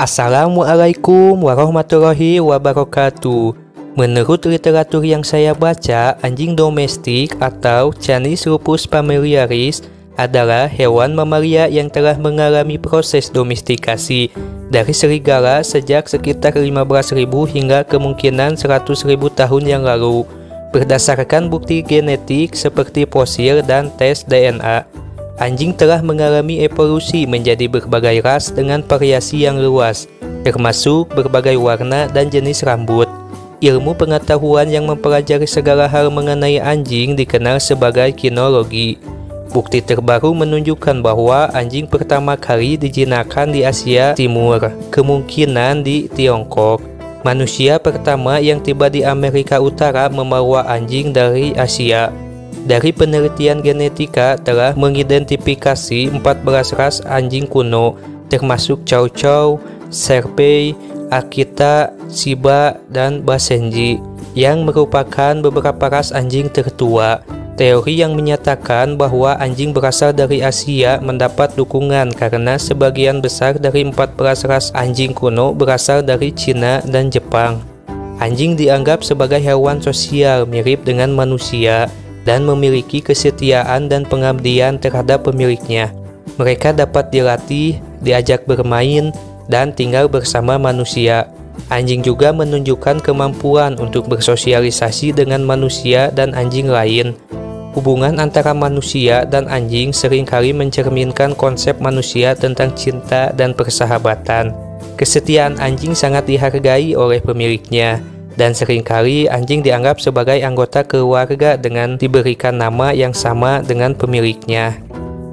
Assalamualaikum warahmatullahi wabarakatuh. Menurut literatur yang saya baca, anjing domestik atau Canis lupus familiaris adalah hewan mamalia yang telah mengalami proses domestikasi dari serigala sejak sekitar 15.000 hingga kemungkinan 100.000 tahun yang lalu. Berdasarkan bukti genetik seperti fosil dan tes DNA, anjing telah mengalami evolusi menjadi berbagai ras dengan variasi yang luas, termasuk berbagai warna dan jenis rambut. Ilmu pengetahuan yang mempelajari segala hal mengenai anjing dikenal sebagai kinologi. Bukti terbaru menunjukkan bahwa anjing pertama kali dijinakkan di Asia Timur, kemungkinan di Tiongkok. Manusia pertama yang tiba di Amerika Utara membawa anjing dari Asia. Dari penelitian genetika telah mengidentifikasi 14 ras anjing kuno, termasuk Chow Chow, Shar-Pei, Akita, Shiba, dan Basenji, yang merupakan beberapa ras anjing tertua. Teori yang menyatakan bahwa anjing berasal dari Asia mendapat dukungan karena sebagian besar dari 14 ras anjing kuno berasal dari Cina dan Jepang. Anjing dianggap sebagai hewan sosial mirip dengan manusia dan memiliki kesetiaan dan pengabdian terhadap pemiliknya. Mereka dapat dilatih, diajak bermain, dan tinggal bersama manusia. Anjing juga menunjukkan kemampuan untuk bersosialisasi dengan manusia dan anjing lain. Hubungan antara manusia dan anjing seringkali mencerminkan konsep manusia tentang cinta dan persahabatan. Kesetiaan anjing sangat dihargai oleh pemiliknya, dan seringkali anjing dianggap sebagai anggota keluarga dengan diberikan nama yang sama dengan pemiliknya.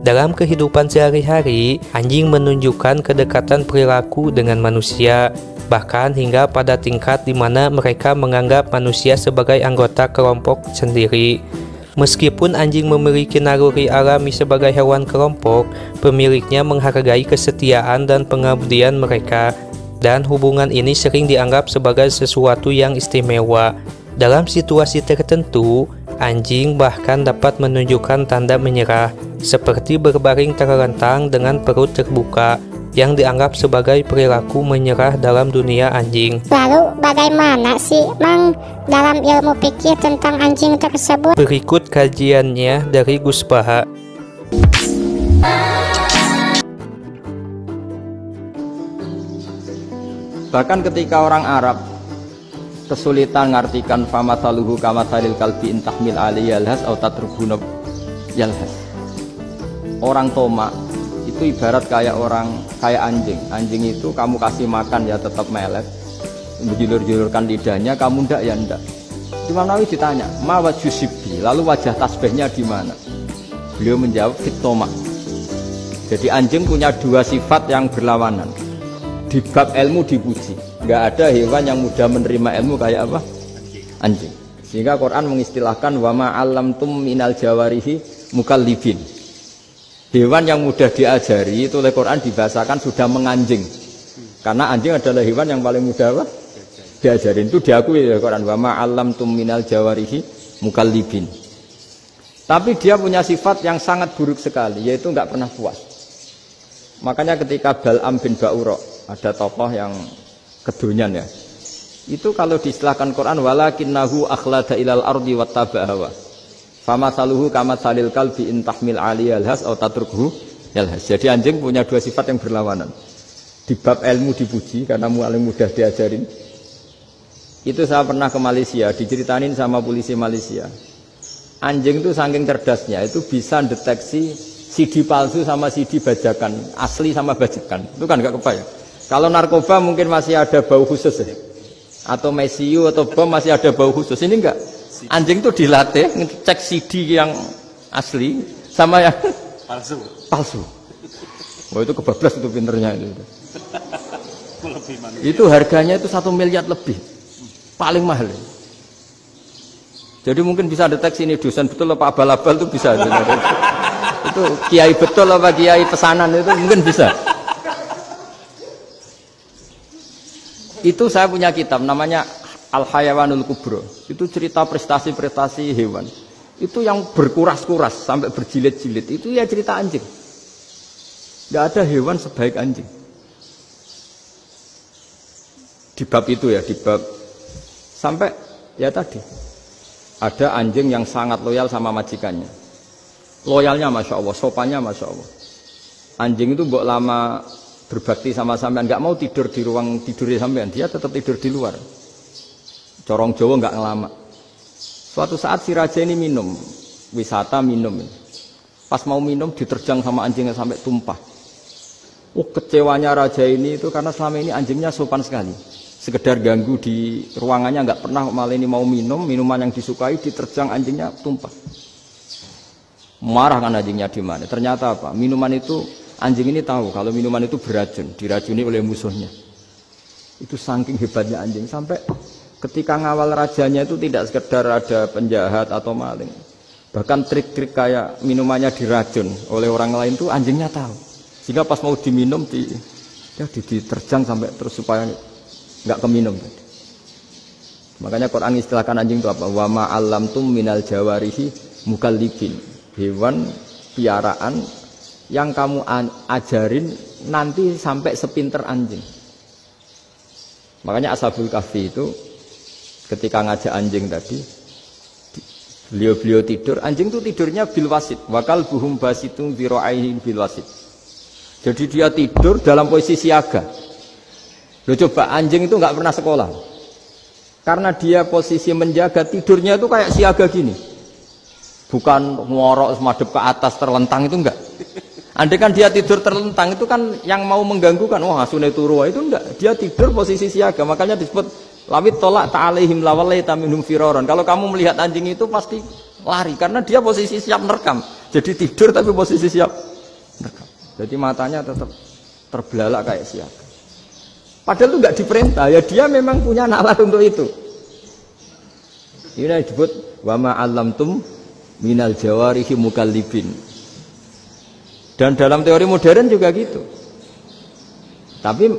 Dalam kehidupan sehari-hari, anjing menunjukkan kedekatan perilaku dengan manusia, bahkan hingga pada tingkat di mana mereka menganggap manusia sebagai anggota kelompok sendiri. Meskipun anjing memiliki naluri alami sebagai hewan kelompok, pemiliknya menghargai kesetiaan dan pengabdian mereka, dan hubungan ini sering dianggap sebagai sesuatu yang istimewa. Dalam situasi tertentu, anjing bahkan dapat menunjukkan tanda menyerah, seperti berbaring terlentang dengan perut terbuka, yang dianggap sebagai perilaku menyerah dalam dunia anjing. Lalu bagaimana sih, Mang, dalam ilmu fikih tentang anjing tersebut? Berikut kajiannya dari Gus Baha. Bahkan ketika orang Arab kesulitan mengartikan famathaluhu kamathalil kalbi intahmil alaihi yalhas atau tatrubuna yalhas. Orang Toma itu ibarat kayak anjing. Anjing itu kamu kasih makan ya tetap melek, menjulur-julurkan lidahnya, kamu ndak ya ndak. Imam Nawawi ditanya, ma wajhusibi, lalu wajah tasbihnya di mana? Beliau menjawab fitoma. Jadi anjing punya dua sifat yang berlawanan. Di bab ilmu dipuji, nggak ada hewan yang mudah menerima ilmu kayak apa? Anjing. Sehingga Quran mengistilahkan wama alamtum minal jawarihi mukallibin. Hewan yang mudah diajari itu oleh Quran dibahasakan sudah menganjing. Karena anjing adalah hewan yang paling mudah apa? Diajarin. Itu diakui oleh Quran wama alamtum minal jawarihi mukallibin. Tapi dia punya sifat yang sangat buruk sekali, yaitu nggak pernah puas. Makanya ketika Bal'am bin Ba'ura, ada tokoh yang kedonyan ya, itu kalau diistilahkan Quran walakinnahu akhlada ilal ardi wattaba hawa famathaluhu kamathalil kalbi intahmil alaihi yalhas aw tatrukhu yalhas. Jadi anjing punya dua sifat yang berlawanan. Di bab ilmu dipuji karena paling mudah diajarin. Itu saya pernah ke Malaysia, diceritain sama polisi Malaysia. Anjing itu saking cerdasnya itu bisa deteksi CD palsu sama CD bajakan, asli sama bajakan. Itu kan nggak kebayang. Kalau narkoba mungkin masih ada bau khusus ya. Atau mesiu atau bom masih ada bau khusus. Ini enggak. Anjing itu dilatih ngecek CD yang asli sama yang palsu. Wah itu kebablas itu pinternya itu. Itu harganya itu 1 miliar lebih. Paling mahal. Jadi mungkin bisa deteksi ini dosen betul apa abal-abal itu bisa. Itu kiai betul apa kiai pesanan itu mungkin bisa. Itu saya punya kitab namanya Al-Hayawanul Kubro. Itu cerita prestasi-prestasi hewan. Itu yang berkuras-kuras sampai berjilid-jilid. Itu ya cerita anjing. Tidak ada hewan sebaik anjing. di bab itu ya, di bab sampai ya tadi ada anjing yang sangat loyal sama majikannya. Loyalnya Masya Allah, sopannya Masya Allah. Anjing itu mbok lama berbakti sama sampean, nggak mau tidur di ruang tidurnya sampean, dia tetap tidur di luar. Corong Jawa nggak ngelama. Suatu saat si raja ini minum, wisata minum. Pas mau minum diterjang sama anjingnya sampai tumpah. Kecewanya raja ini itu karena selama ini anjingnya sopan sekali. Sekedar ganggu di ruangannya nggak pernah, malah ini mau minum, minuman yang disukai diterjang anjingnya tumpah. Marah kan anjingnya di mana? Ternyata apa? Minuman itu, anjing ini tahu kalau minuman itu beracun, diracuni oleh musuhnya. Itu saking hebatnya anjing sampai ketika ngawal rajanya itu tidak sekedar ada penjahat atau maling. Bahkan trik-trik kayak minumannya diracun oleh orang lain itu anjingnya tahu. Sehingga pas mau diminum diterjang sampai terus supaya nggak keminum. Makanya Quran istilahkan anjing itu apa? Wa ma 'allamtum minal jawarihi mukallibin. Hewan piaraan yang kamu ajarin nanti sampai sepinter anjing. Makanya Ashabul Kahfi itu ketika ngajak anjing tadi, beliau tidur, anjing itu tidurnya bil wasit. Wa kalbuhum basitun dzira'aihi bil wasit. Jadi dia tidur dalam posisi siaga. Loh coba anjing itu nggak pernah sekolah. Karena dia posisi menjaga, tidurnya itu kayak siaga gini. Bukan ngorok semadep ke atas terlentang, itu enggak. Andai kan dia tidur terlentang itu kan yang mau mengganggu kan, wah asune turu, itu enggak. Dia tidur posisi siaga, makanya disebut lawit tolak ta'alaihim lawalaita minhum firaron. Kalau kamu melihat anjing itu pasti lari karena dia posisi siap merekam. Jadi tidur tapi posisi siap merekam. Jadi matanya tetap terbelalak kayak siaga. Padahal itu nggak diperintah, ya dia memang punya nalar untuk itu. Ini disebut wa ma 'allamtum minal jawarihi mukallibin. Dan dalam teori modern juga gitu. Tapi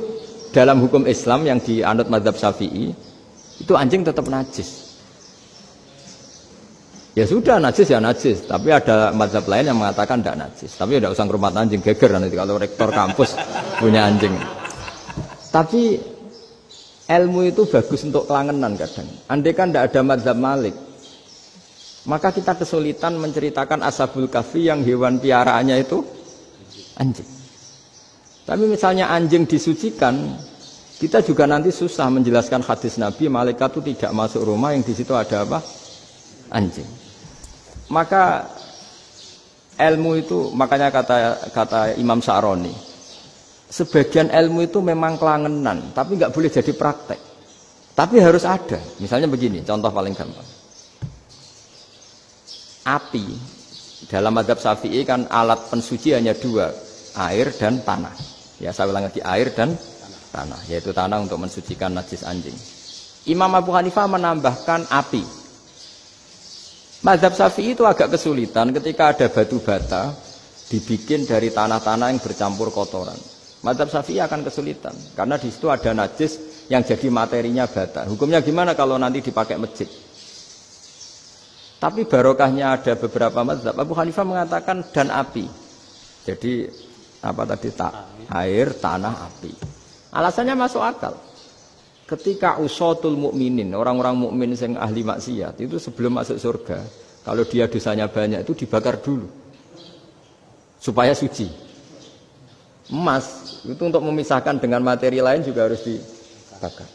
dalam hukum Islam yang dianut mazhab Syafi'i itu anjing tetap najis. Ya sudah najis ya najis, tapi ada mazhab lain yang mengatakan tidak najis. Tapi tidak usah ngurmat anjing, geger nanti kalau rektor kampus punya anjing. Tapi ilmu itu bagus untuk kelangenan kadang. Andai kan tidak ada mazhab Malik, maka kita kesulitan menceritakan Ashabul Kahfi yang hewan piaraannya itu anjing. Tapi misalnya anjing disucikan, kita juga nanti susah menjelaskan hadis Nabi malaikat itu tidak masuk rumah yang di situ ada apa? Anjing. Maka ilmu itu, makanya kata Imam Sa'roni, sebagian ilmu itu memang kelangenan, tapi nggak boleh jadi praktek. Tapi harus ada. Misalnya begini, contoh paling gampang. Api dalam mazhab Syafi'i kan alat pensuci hanya dua, air dan tanah. Ya saya ulang lagi, air dan tanah, yaitu tanah untuk mensucikan najis anjing. Imam Abu Hanifah menambahkan api. Mazhab Syafi'i itu agak kesulitan ketika ada batu bata dibikin dari tanah-tanah yang bercampur kotoran. Mazhab Syafi'i akan kesulitan karena di situ ada najis yang jadi materinya bata. Hukumnya gimana kalau nanti dipakai masjid? Tapi barokahnya ada beberapa mazhab. Abu Hanifah mengatakan dan api. Jadi apa tadi air, tanah, api. Alasannya masuk akal. Ketika usatul mukminin, orang-orang mukmin yang ahli maksiat itu sebelum masuk surga, kalau dia dosanya banyak itu dibakar dulu supaya suci. Emas itu untuk memisahkan dengan materi lain juga harus dibakar.